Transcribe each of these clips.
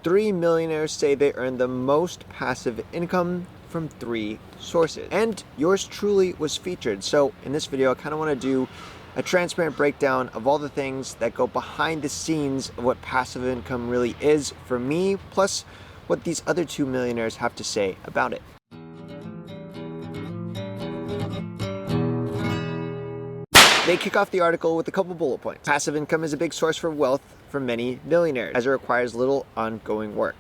3 millionaires say they earn the most passive income from 3 sources. And yours truly was featured. So in this video, I kind of want to do a transparent breakdown of all the things that go behind the scenes of what passive income really is for me, plus what these other 2 millionaires have to say about it. They kick off the article with a couple bullet points. Passive income is a big source for wealth for many millionaires, as it requires little ongoing work.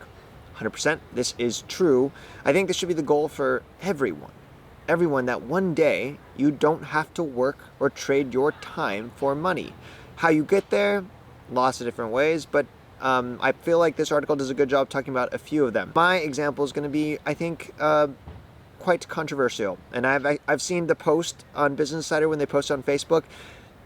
100%, this is true. I think this should be the goal for everyone. Everyone, that one day you don't have to work or trade your time for money. How you get there, lots of different ways, but I feel like this article does a good job talking about a few of them. My example is going to be, I think, quite controversial, and I've seen the post on Business Insider when they post on Facebook,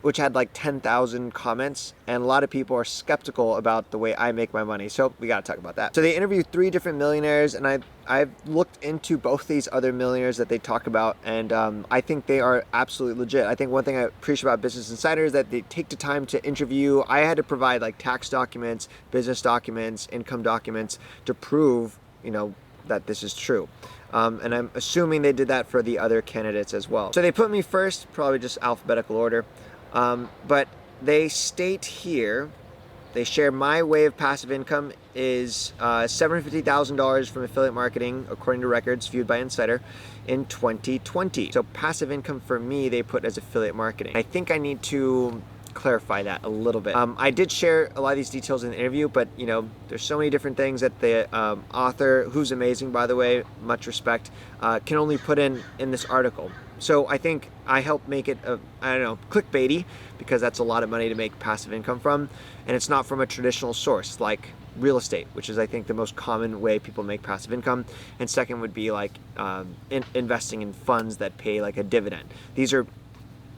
which had like 10,000 comments, and a lot of people are skeptical about the way I make my money, so we gotta talk about that. So they interviewed 3 different millionaires, and I've looked into both these other millionaires that they talk about, and I think they are absolutely legit. I think one thing I appreciate about Business Insider is that they take the time to interview. I had to provide like tax documents, business documents, income documents to prove, that this is true. And I'm assuming they did that for the other candidates as well. So they put me first, probably just alphabetical order. But they state here, they share my way of passive income is $750,000 from affiliate marketing, according to records viewed by Insider, in 2020. So passive income for me, they put as affiliate marketing. I think I need to clarify that a little bit. I did share a lot of these details in the interview, but there's so many different things that the author, who's amazing by the way, much respect, can only put in this article. So I think I helped make it clickbaity, because that's a lot of money to make passive income from, and it's not from a traditional source like real estate, which is I think the most common way people make passive income. And second would be like investing in funds that pay like a dividend. These are,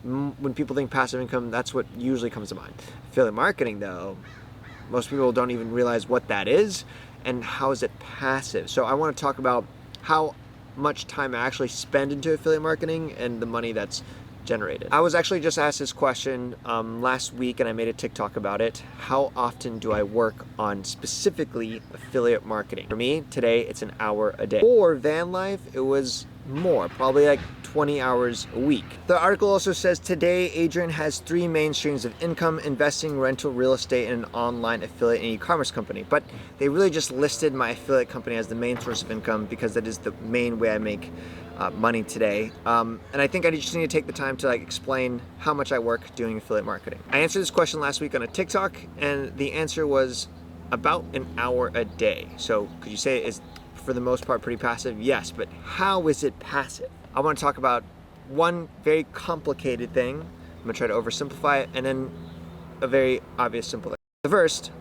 when people think passive income, that's what usually comes to mind. Affiliate marketing though, most people don't even realize what that is and how is it passive. So I want to talk about how much time I actually spend into affiliate marketing and the money that's generated. I was actually just asked this question last week, and I made a TikTok about it. How often do I work on specifically affiliate marketing? For me, today it's an hour a day. For van life, it was more, probably like 20 hours a week. The article also says today Adrian has 3 main streams of income: investing, rental, real estate, and an online affiliate and e-commerce company. But they really just listed my affiliate company as the main source of income because that is the main way I make money today. And I think I just need to take the time to explain how much I work doing affiliate marketing. I answered this question last week on a TikTok, and the answer was about an hour a day. So could you say it is for the most part pretty passive? Yes, but how is it passive? I want to talk about one very complicated thing. I'm gonna try to oversimplify it, and then a very obvious simple thing. The first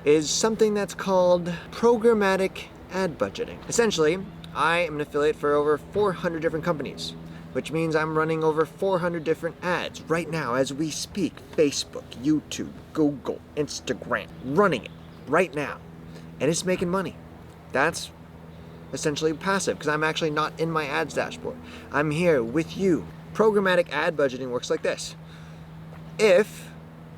is something that's called programmatic ad budgeting. Essentially, I am an affiliate for over 400 different companies, which means I'm running over 400 different ads right now as we speak. Facebook, YouTube, Google, Instagram, running it right now. And it's making money. That's essentially passive, because I'm actually not in my ads dashboard. I'm here with you. Programmatic ad budgeting works like this. If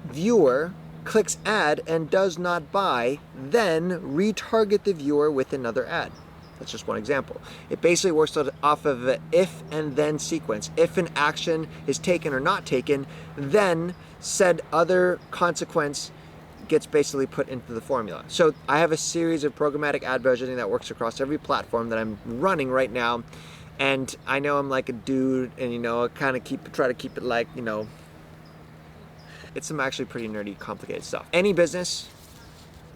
viewer clicks ad and does not buy, then retarget the viewer with another ad. That's just one example. It basically works off of an if and then sequence. If an action is taken or not taken, then said other consequence gets basically put into the formula. So I have a series of programmatic ad budgeting that works across every platform that I'm running right now. And I know I'm like a dude, and I kind of try to keep it like, it's some actually pretty nerdy, complicated stuff. Any business,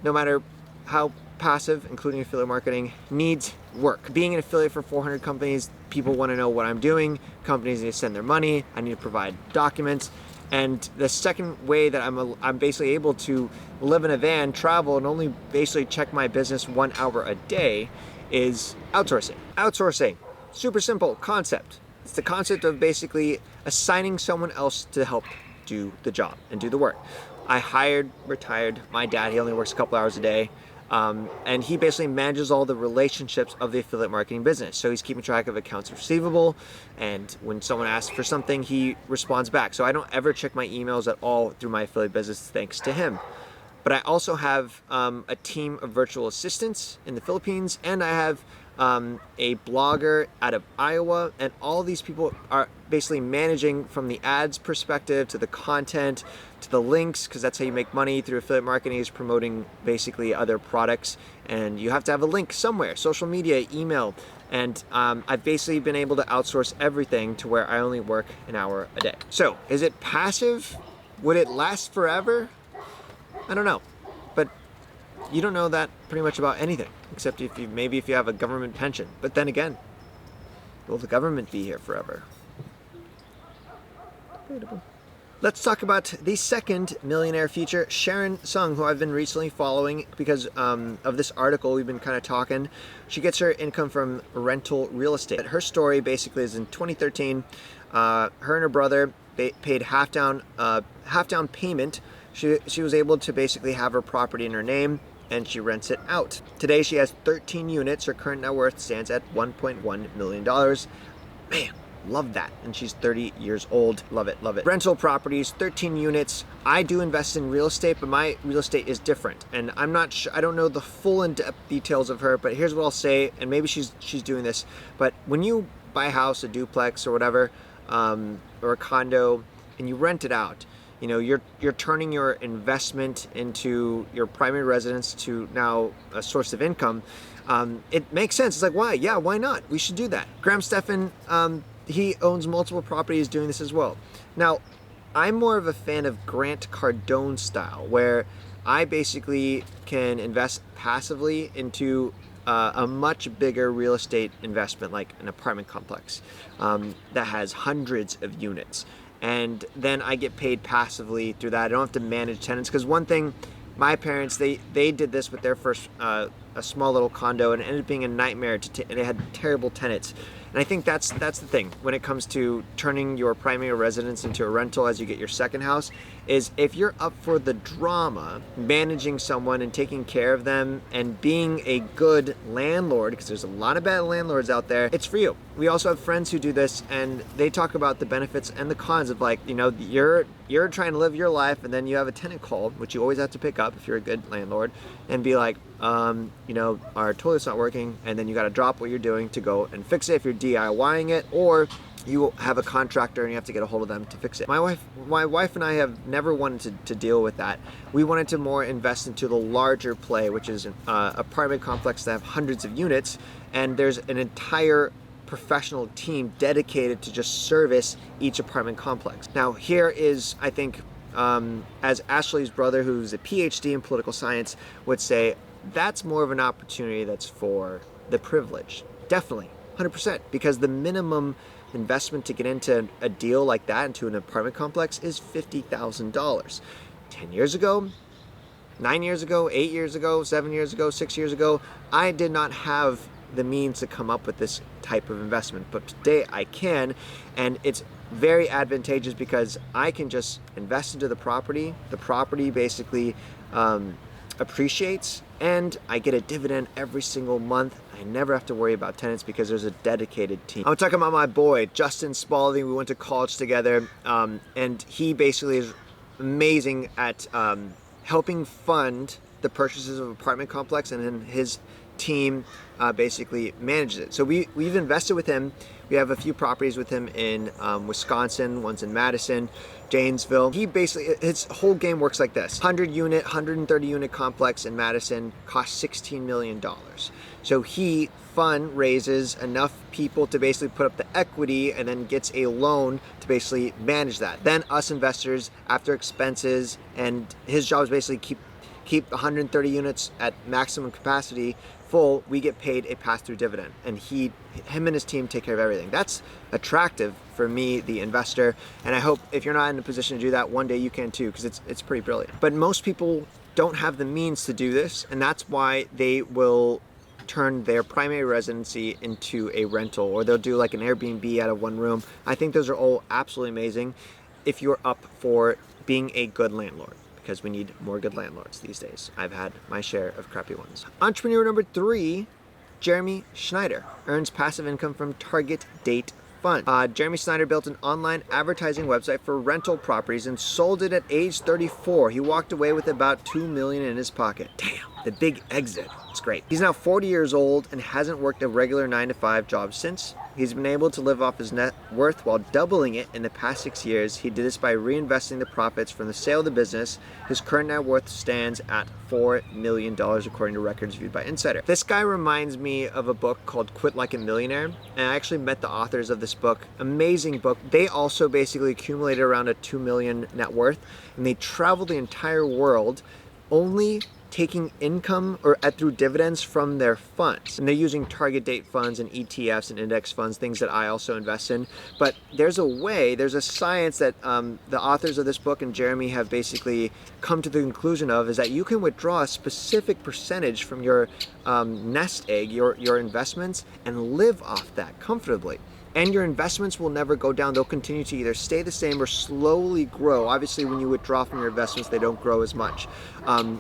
no matter how passive, including affiliate marketing, needs work. Being an affiliate for 400 companies, people want to know what I'm doing. Companies need to send their money. I need to provide documents. And the second way that I'm basically able to live in a van, travel, and only basically check my business 1 hour a day is outsourcing. Outsourcing, super simple concept. It's the concept of basically assigning someone else to help do the job and do the work. I retired my dad. He only works a couple hours a day. And he basically manages all the relationships of the affiliate marketing business. So he's keeping track of accounts receivable, and when someone asks for something, he responds back. So I don't ever check my emails at all through my affiliate business thanks to him. But I also have a team of virtual assistants in the Philippines, and I have a blogger out of Iowa, and all these people are basically managing from the ads perspective to the content to the links, because that's how you make money through affiliate marketing, is promoting basically other products, and you have to have a link somewhere, social media, email, and I've basically been able to outsource everything to where I only work an hour a day. So is it passive? Would it last forever? I don't know, but you don't know that pretty much about anything, except if you have a government pension. But then again, will the government be here forever? Debatable. Let's talk about the second millionaire feature, Sharon Sung, who I've been recently following because of this article. We've been kind of talking. She gets her income from rental real estate. Her story basically is in 2013, her and her brother paid half down payment. She was able to basically have her property in her name, and she rents it out. Today she has 13 units. Her current net worth stands at $1.1 million. Man, love that. And she's 30 years old. Love it, love it. Rental properties, 13 units. I do invest in real estate, but my real estate is different. And I'm not sure, I don't know the full in-depth details of her, but here's what I'll say, and maybe she's doing this, but when you buy a house, a duplex or whatever, or a condo, and you rent it out, you know, you're turning your investment into your primary residence to now a source of income. It makes sense. It's like, why? Yeah, why not? We should do that. Graham Stephan, he owns multiple properties doing this as well. Now, I'm more of a fan of Grant Cardone style, where I basically can invest passively into a much bigger real estate investment, like an apartment complex that has hundreds of units. And then I get paid passively through that. I don't have to manage tenants, because one thing, my parents, they did this with their first a small little condo, and it ended up being a nightmare and they had terrible tenants. And I think that's the thing when it comes to turning your primary residence into a rental as you get your second house, is if you're up for the drama, managing someone and taking care of them and being a good landlord, because there's a lot of bad landlords out there, it's for you. We also have friends who do this, and they talk about the benefits and the cons of, like, you know, you're trying to live your life, and then you have a tenant call, which you always have to pick up if you're a good landlord, and be like, you know, our toilet's not working, and then you got to drop what you're doing to go and fix it if you're DIYing it, or you have a contractor and you have to get a hold of them to fix it. My wife and I have never wanted to deal with that. We wanted to more invest into the larger play, which is an apartment complex that have hundreds of units, and there's an entire professional team dedicated to just service each apartment complex. Now, here is, I think, as Ashley's brother, who's a PhD in political science, would say, that's more of an opportunity that's for the privileged. Definitely, 100%, because the minimum investment to get into a deal like that, into an apartment complex, is $50,000. 10 years ago, 9 years ago, 8 years ago, 7 years ago, 6 years ago, I did not have the means to come up with this type of investment, but today I can, and it's very advantageous because I can just invest into the property basically appreciates, and I get a dividend every single month. I never have to worry about tenants because there's a dedicated team. I'm talking about my boy, Justin Spalding. We went to college together, and he basically is amazing at helping fund the purchases of apartment complex, and then his team basically manages it. So we've invested with him. We have a few properties with him in Wisconsin, one's in Madison, Janesville. He basically, his whole game works like this. 130 unit complex in Madison costs $16 million. So he fundraises enough people to basically put up the equity, and then gets a loan to basically manage that. Then us investors, after expenses, and his job is basically keep 130 units at maximum capacity full, we get paid a pass-through dividend, and him and his team take care of everything. That's attractive for me, the investor, and I hope if you're not in a position to do that, one day you can too, because it's pretty brilliant. But most people don't have the means to do this, and that's why they will turn their primary residency into a rental, or they'll do like an Airbnb out of one room. I think those are all absolutely amazing if you're up for being a good landlord, because we need more good landlords these days. I've had my share of crappy ones. Entrepreneur number 3, Jeremy Schneider, earns passive income from Target Date fun. Jeremy Snyder built an online advertising website for rental properties and sold it at age 34. He walked away with about $2 million in his pocket. Damn, the big exit. It's great. He's now 40 years old and hasn't worked a regular 9-to-5 job since. He's been able to live off his net worth while doubling it in the past 6 years. He did this by reinvesting the profits from the sale of the business. His current net worth stands at $4 million according to records viewed by Insider. This guy reminds me of a book called Quit Like a Millionaire, and I actually met the authors of this book. Amazing book. They also basically accumulated around a $2 million net worth, and they traveled the entire world only taking income or through dividends from their funds. And they're using target date funds and ETFs and index funds, things that I also invest in. But there's a science that the authors of this book and Jeremy have basically come to the conclusion of, is that you can withdraw a specific percentage from your nest egg, your investments, and live off that comfortably. And your investments will never go down. They'll continue to either stay the same or slowly grow. Obviously, when you withdraw from your investments, they don't grow as much.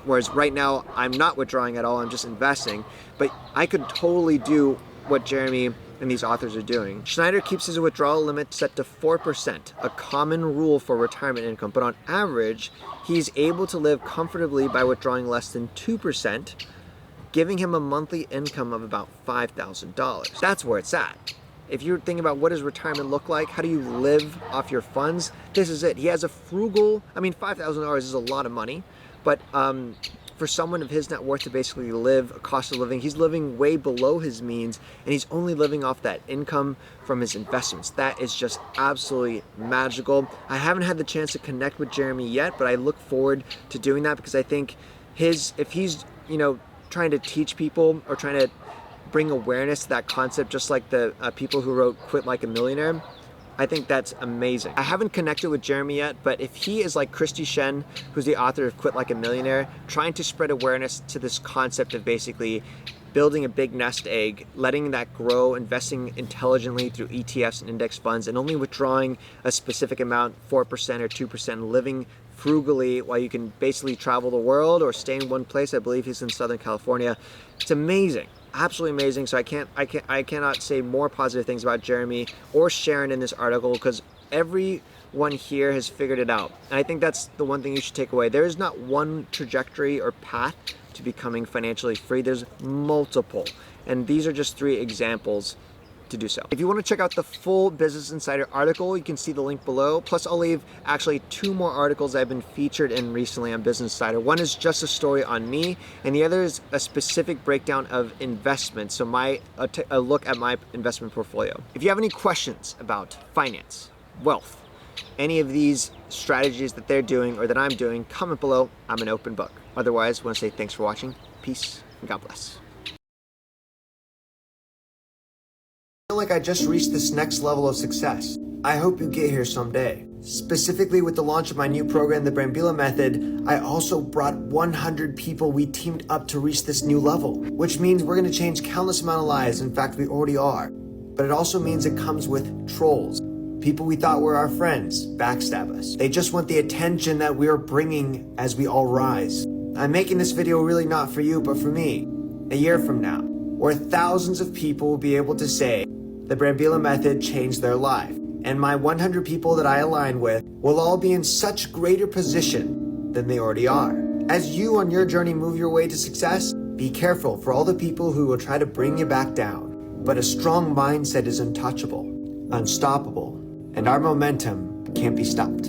Whereas right now, I'm not withdrawing at all. I'm just investing. But I could totally do what Jeremy and these authors are doing. Snyder keeps his withdrawal limit set to 4%, a common rule for retirement income. But on average, he's able to live comfortably by withdrawing less than 2%, giving him a monthly income of about $5,000. That's where it's at. If you're thinking about what does retirement look like, how do you live off your funds, this is it. He has a frugal, $5,000 is a lot of money, but for someone of his net worth to basically live a cost of living, he's living way below his means, and he's only living off that income from his investments. That is just absolutely magical. I haven't had the chance to connect with Jeremy yet, but I look forward to doing that, because I think if he's, trying to teach people or trying to bring awareness to that concept, just like the people who wrote Quit Like a Millionaire, I think that's amazing. I haven't connected with Jeremy yet, but if he is like Christy Shen, who's the author of Quit Like a Millionaire, trying to spread awareness to this concept of basically building a big nest egg, letting that grow, investing intelligently through ETFs and index funds, and only withdrawing a specific amount, 4% or 2%, living frugally while you can basically travel the world or stay in one place. I believe he's in Southern California. It's amazing. Absolutely amazing. So I cannot say more positive things about Jeremy or Sharon in this article, because everyone here has figured it out. And I think that's the one thing you should take away. There is not one trajectory or path to becoming financially free. There's multiple. And these are just 3 examples to do so. If you want to check out the full Business Insider article, you can see the link below. Plus, I'll leave actually 2 more articles I've been featured in recently on Business Insider. One is just a story on me, and the other is a specific breakdown of investments. So a look at my investment portfolio. If you have any questions about finance, wealth, any of these strategies that they're doing or that I'm doing, comment below. I'm an open book. Otherwise, I want to say thanks for watching. Peace and God bless. I feel like I just reached this next level of success. I hope you get here someday. Specifically with the launch of my new program, the Brambilla Method, I also brought 100 people we teamed up to reach this new level, which means we're going to change countless amount of lives. In fact, we already are. But it also means it comes with trolls. People we thought were our friends backstab us. They just want the attention that we are bringing as we all rise. I'm making this video really not for you, but for me. A year from now, where thousands of people will be able to say, the Brambilla Method changed their life. And my 100 people that I align with will all be in such greater position than they already are. As you on your journey move your way to success, be careful for all the people who will try to bring you back down. But a strong mindset is untouchable, unstoppable, and our momentum can't be stopped.